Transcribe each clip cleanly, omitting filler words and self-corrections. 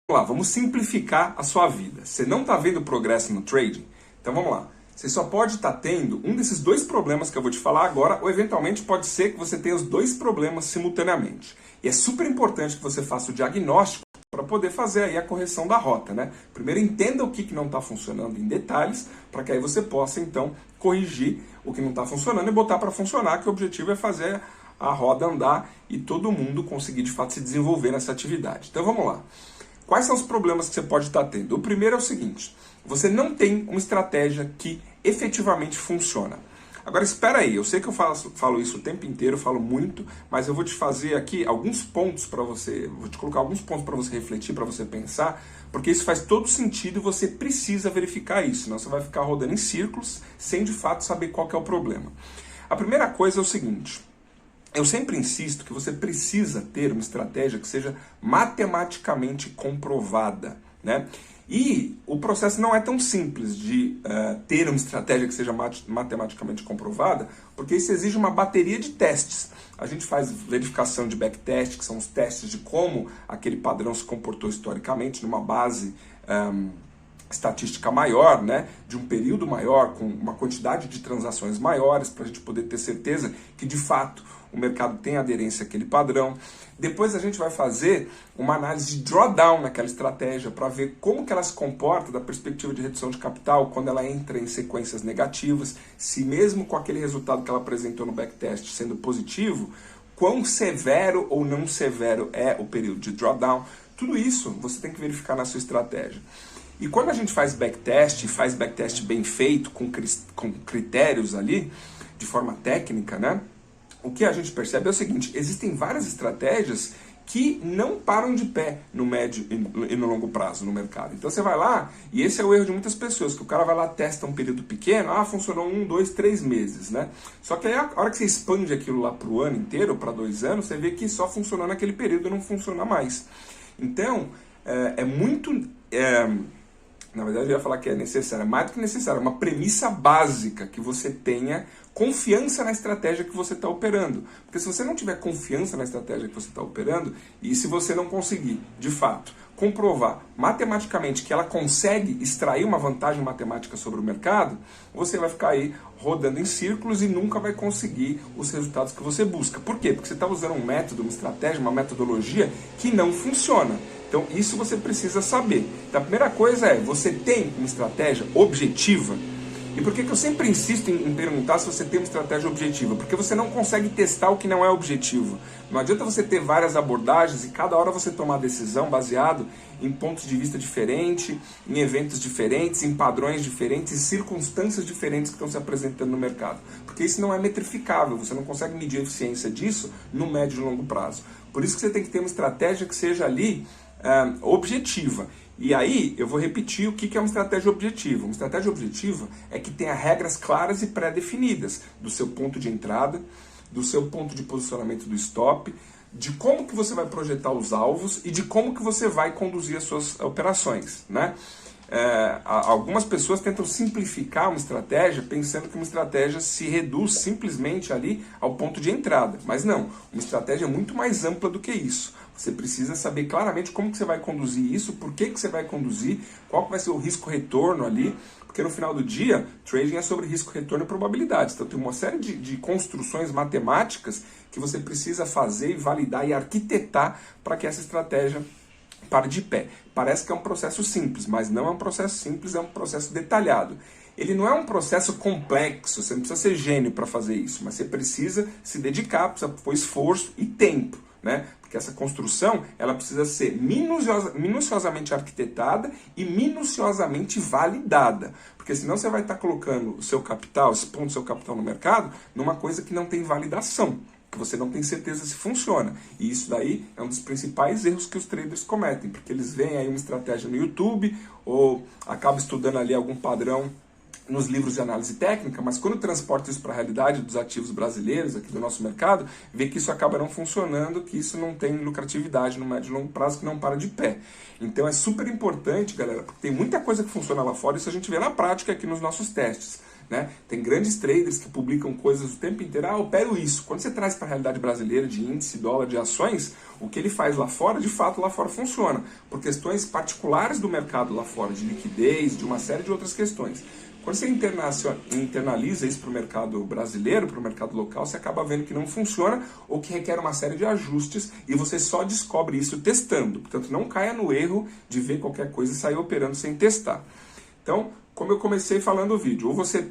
Vamos lá, vamos simplificar a sua vida. Você não está vendo progresso no trading? Então vamos lá. Você só pode estar tendo um desses dois problemas que eu vou te falar agora, ou eventualmente pode ser que você tenha os dois problemas simultaneamente. E é super importante que você faça o diagnóstico para poder fazer aí a correção da rota, né? Primeiro entenda o que não está funcionando em detalhes, para que aí você possa então corrigir o que não está funcionando e botar para funcionar, que o objetivo é fazer a roda andar e todo mundo conseguir de fato se desenvolver nessa atividade. Então vamos lá. Quais são os problemas que você pode estar tendo? O primeiro é o seguinte: você não tem uma estratégia que efetivamente funciona. Agora espera aí, eu sei que eu falo isso o tempo inteiro, falo muito, mas eu vou te fazer aqui alguns pontos para você, vou te colocar alguns pontos para você refletir, para você pensar, porque isso faz todo sentido e você precisa verificar isso, senão você vai ficar rodando em círculos sem de fato saber qual que é o problema. A primeira coisa é o seguinte: eu sempre insisto que você precisa ter uma estratégia que seja matematicamente comprovada, né? E o processo não é tão simples de ter uma estratégia que seja matematicamente comprovada, porque isso exige uma bateria de testes. A gente faz verificação de backtest, que são os testes de como aquele padrão se comportou historicamente numa base estatística maior, né, de um período maior, com uma quantidade de transações maiores, para a gente poder ter certeza que de fato o mercado tem aderência àquele padrão. Depois a gente vai fazer uma análise de drawdown naquela estratégia para ver como que ela se comporta da perspectiva de redução de capital quando ela entra em sequências negativas, se mesmo com aquele resultado que ela apresentou no backtest sendo positivo, quão severo ou não severo é o período de drawdown. Tudo isso você tem que verificar na sua estratégia. E quando a gente faz backtest bem feito, com critérios ali, de forma técnica, né? O que a gente percebe é o seguinte: existem várias estratégias que não param de pé no médio e no longo prazo no mercado. Então você vai lá, e esse é o erro de muitas pessoas, que o cara vai lá, testa um período pequeno, funcionou 1, 2, 3 meses, né? Só que aí a hora que você expande aquilo lá para o ano inteiro, para 2 anos, você vê que só funcionou naquele período e não funciona mais. Então, na verdade, eu ia falar que é necessário, mais do que necessário, é uma premissa básica que você tenha confiança na estratégia que você está operando. Porque se você não tiver confiança na estratégia que você está operando, e se você não conseguir, de fato, comprovar matematicamente que ela consegue extrair uma vantagem matemática sobre o mercado, você vai ficar aí rodando em círculos e nunca vai conseguir os resultados que você busca. Por quê? Porque você está usando um método, uma estratégia, uma metodologia que não funciona. Então isso você precisa saber. Então a primeira coisa é: você tem uma estratégia objetiva? E por que eu sempre insisto em perguntar se você tem uma estratégia objetiva? Porque você não consegue testar o que não é objetivo. Não adianta você ter várias abordagens e cada hora você tomar decisão baseado em pontos de vista diferentes, em eventos diferentes, em padrões diferentes, em circunstâncias diferentes que estão se apresentando no mercado. Porque isso não é metrificável, você não consegue medir a eficiência disso no médio e longo prazo. Por isso que você tem que ter uma estratégia que seja ali objetiva. E aí eu vou repetir o que é uma estratégia objetiva. Uma estratégia objetiva é que tenha regras claras e pré-definidas do seu ponto de entrada, do seu ponto de posicionamento do stop, de como que você vai projetar os alvos e de como que você vai conduzir as suas operações, né? Algumas pessoas tentam simplificar uma estratégia pensando que uma estratégia se reduz simplesmente ali ao ponto de entrada, mas não, uma estratégia é muito mais ampla do que isso. Você precisa saber claramente como que você vai conduzir isso, por que você vai conduzir, qual que vai ser o risco-retorno ali, porque no final do dia, trading é sobre risco, retorno e probabilidades. Então tem uma série de construções matemáticas que você precisa fazer e validar e arquitetar para que essa estratégia pare de pé. Parece que é um processo simples, mas não é um processo simples, é um processo detalhado. Ele não é um processo complexo, você não precisa ser gênio para fazer isso, mas você precisa se dedicar, precisa pôr esforço e tempo, né? Porque essa construção ela precisa ser minuciosamente arquitetada e minuciosamente validada. Porque senão você vai estar colocando o seu capital, expondo o seu capital no mercado, numa coisa que não tem validação, que você não tem certeza se funciona. E isso daí é um dos principais erros que os traders cometem, porque eles veem aí uma estratégia no YouTube ou acabam estudando ali algum padrão nos livros de análise técnica, mas quando transporta isso para a realidade dos ativos brasileiros, aqui do nosso mercado, vê que isso acaba não funcionando, que isso não tem lucratividade no médio e longo prazo, que não para de pé. Então é super importante, galera, porque tem muita coisa que funciona lá fora, isso a gente vê na prática aqui nos nossos testes. né? Tem grandes traders que publicam coisas o tempo inteiro, eu opero isso. Quando você traz para a realidade brasileira de índice, dólar, de ações, o que ele faz lá fora, de fato lá fora funciona, por questões particulares do mercado lá fora, de liquidez, de uma série de outras questões. Quando você internaliza isso para o mercado brasileiro, para o mercado local, você acaba vendo que não funciona ou que requer uma série de ajustes e você só descobre isso testando. Portanto, não caia no erro de ver qualquer coisa e sair operando sem testar. Então, como eu comecei falando no vídeo, ou você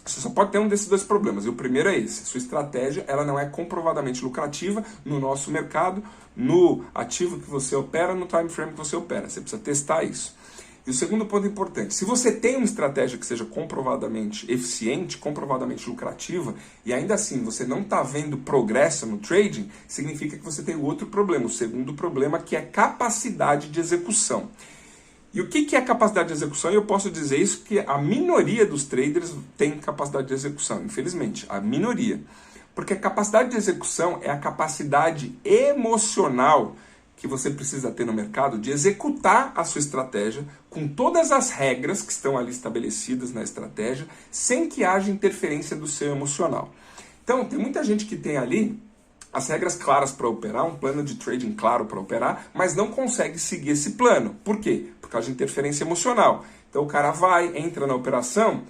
só pode ter um desses dois problemas, e o primeiro é esse: sua estratégia ela não é comprovadamente lucrativa no nosso mercado, no ativo que você opera, no time frame que você opera. Você precisa testar isso. E o segundo ponto importante: se você tem uma estratégia que seja comprovadamente eficiente, comprovadamente lucrativa, e ainda assim você não está vendo progresso no trading, significa que você tem outro problema, o segundo problema, que é capacidade de execução. E o que é capacidade de execução? E eu posso dizer isso que a minoria dos traders tem capacidade de execução, infelizmente, a minoria. Porque a capacidade de execução é a capacidade emocional que você precisa ter no mercado de executar a sua estratégia com todas as regras que estão ali estabelecidas na estratégia, sem que haja interferência do seu emocional. Então, tem muita gente que tem ali as regras claras para operar, um plano de trading claro para operar, mas não consegue seguir esse plano. Por quê? Por causa de interferência emocional. Então o cara vai, entra na operação,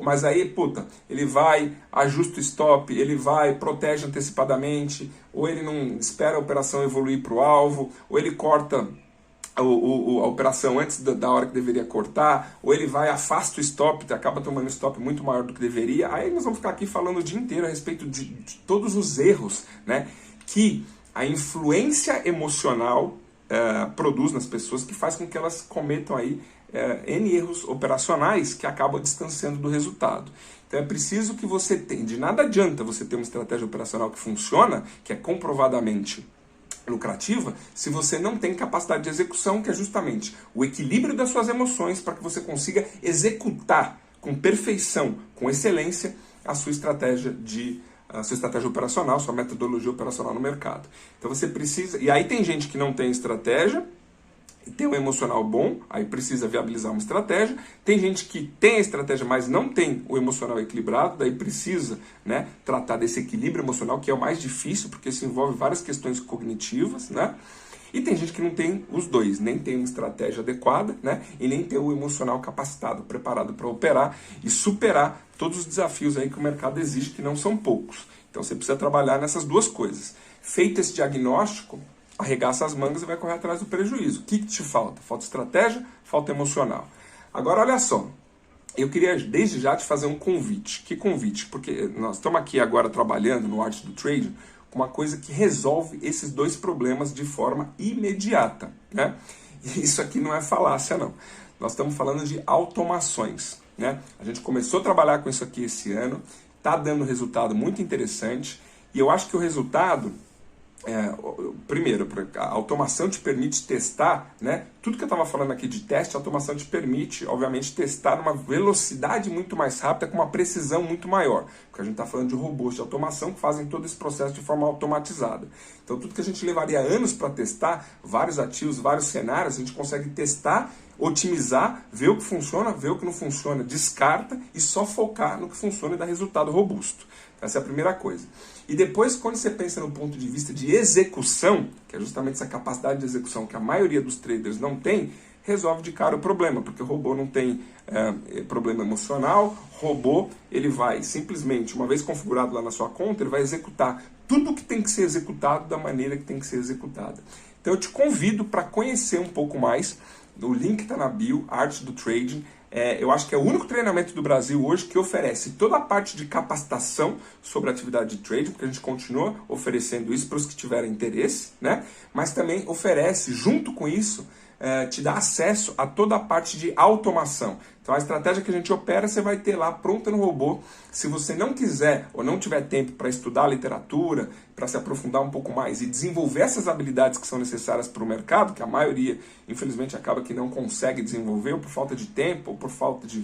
mas aí, ele vai, ajusta o stop, ele vai, protege antecipadamente, ou ele não espera a operação evoluir para o alvo, ou ele corta a operação antes da hora que deveria cortar, ou ele vai, afasta o stop, acaba tomando um stop muito maior do que deveria. Aí nós vamos ficar aqui falando o dia inteiro a respeito de todos os erros, né, que a influência emocional produz nas pessoas, que faz com que elas cometam aí N erros operacionais que acabam distanciando do resultado. Então é preciso que você tenha, de nada adianta você ter uma estratégia operacional que funciona, que é comprovadamente lucrativa, se você não tem capacidade de execução, que é justamente o equilíbrio das suas emoções para que você consiga executar com perfeição, com excelência, a sua estratégia operacional, sua metodologia operacional no mercado. Então você precisa, e aí tem gente que não tem estratégia, tem um emocional bom, aí precisa viabilizar uma estratégia. Tem gente que tem a estratégia, mas não tem o emocional equilibrado, daí precisa, né, tratar desse equilíbrio emocional, que é o mais difícil, porque isso envolve várias questões cognitivas, né? E tem gente que não tem os dois, nem tem uma estratégia adequada, né, e nem tem o emocional capacitado, preparado para operar e superar todos os desafios aí que o mercado exige, que não são poucos. Então você precisa trabalhar nessas duas coisas. Feito esse diagnóstico, arregaça as mangas e vai correr atrás do prejuízo. O que te falta? Falta estratégia, falta emocional. Agora, olha só, eu queria desde já te fazer um convite. Que convite? Porque nós estamos aqui agora trabalhando no Arte do Trading com uma coisa que resolve esses dois problemas de forma imediata, né? E isso aqui não é falácia, não. Nós estamos falando de automações, né? A gente começou a trabalhar com isso aqui esse ano, está dando resultado muito interessante, e eu acho que o resultado... primeiro, a automação te permite testar, né? Tudo que eu estava falando aqui de teste, a automação te permite, obviamente, testar numa velocidade muito mais rápida, com uma precisão muito maior. Porque a gente está falando de robôs de automação que fazem todo esse processo de forma automatizada. Então, tudo que a gente levaria anos para testar, vários ativos, vários cenários, a gente consegue testar, otimizar, ver o que funciona, ver o que não funciona, descarta e só focar no que funciona e dar resultado robusto. Essa é a primeira coisa. E depois, quando você pensa no ponto de vista de execução, que é justamente essa capacidade de execução que a maioria dos traders não tem, resolve de cara o problema, porque o robô não tem problema emocional, robô, ele vai simplesmente, uma vez configurado lá na sua conta, ele vai executar tudo o que tem que ser executado da maneira que tem que ser executada. Então eu te convido para conhecer um pouco mais, o link está na bio, Arte do Trading. Eu acho que é o único treinamento do Brasil hoje que oferece toda a parte de capacitação sobre a atividade de trading, porque a gente continua oferecendo isso para os que tiverem interesse, né? Mas também oferece, junto com isso, te dá acesso a toda a parte de automação. Então a estratégia que a gente opera, você vai ter lá pronta no robô. Se você não quiser ou não tiver tempo para estudar a literatura, para se aprofundar um pouco mais e desenvolver essas habilidades que são necessárias para o mercado, que a maioria, infelizmente, acaba que não consegue desenvolver, ou por falta de tempo, ou por falta de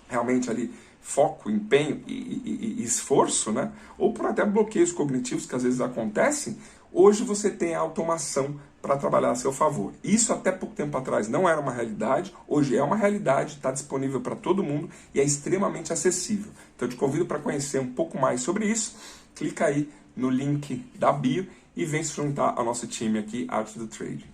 realmente ali foco, empenho e esforço, né? Ou por até bloqueios cognitivos que às vezes acontecem, Hoje você tem a automação para trabalhar a seu favor. Isso até pouco tempo atrás não era uma realidade, hoje é uma realidade, está disponível para todo mundo e é extremamente acessível. Então eu te convido para conhecer um pouco mais sobre isso, clica aí no link da bio e vem se juntar ao nosso time aqui, Arte do Trading.